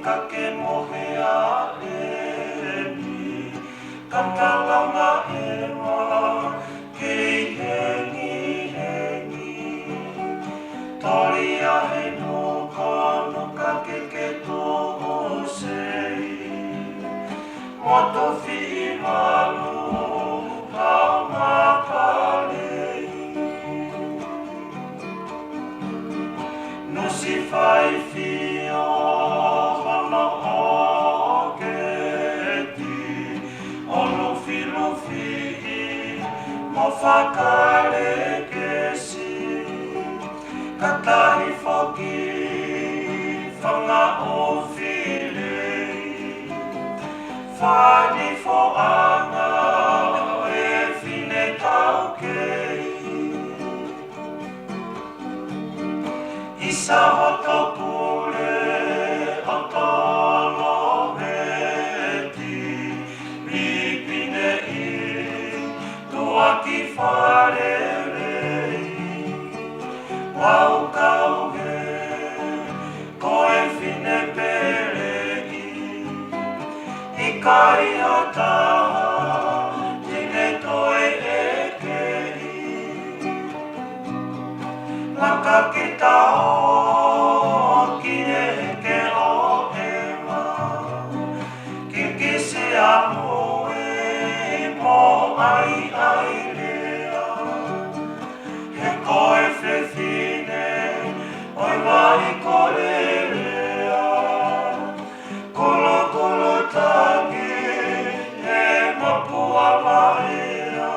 ka ke mohe a e ni ka talanga e ma ke hengi hengi tori a he no kono ka ke tō o sei moto whi malu hao ma palei no si whai whio hono o ke ti ono whilo whi mo whakare ke si katahi whoki whanga o whilei whani fo anga e whine tau kei isa hoto pule o tolo heti ripine i tua ki whare rei wau kau he koe whine pere i kai hata tine toe e kei laka ki tao ki e ke o e ma ki kisi a moe mo ai ai lea he koe whiwhine oi wahi kore lea kolo kolo tangi he mapua maea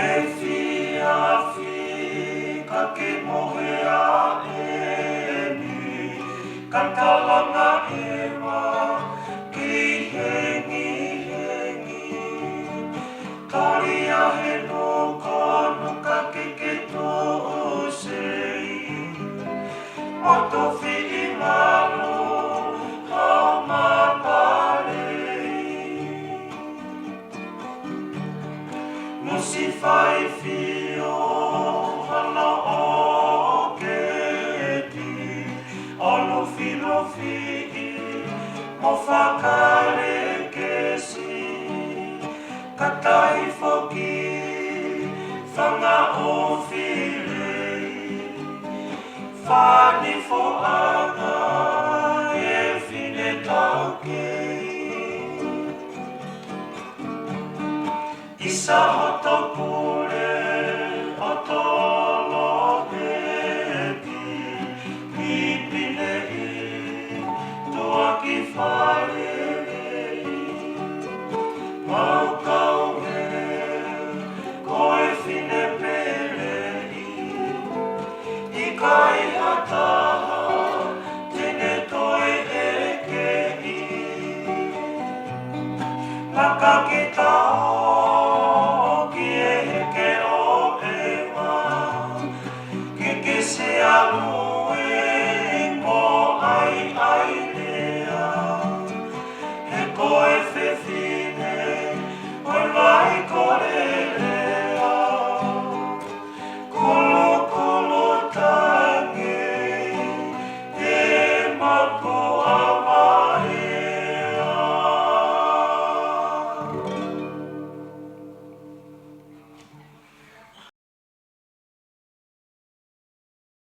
e whia whi ka ke mohe a e ni ka talanga e ma ki hengi hengi tori a he no kono ka ke tō o sei moto whi i malo hao ma palei no si whai whio hana o ke ti ono whilo whi mo whakare ke si katai whoki whanga o whilei whani fo anga e whine tau kei isa hoto pule o tolo heti ripine i tua ki whare rei mau kau he koe whine pere i kai hata tene toe e kei laka ki tao ki e ke o e ma ki kisi a mua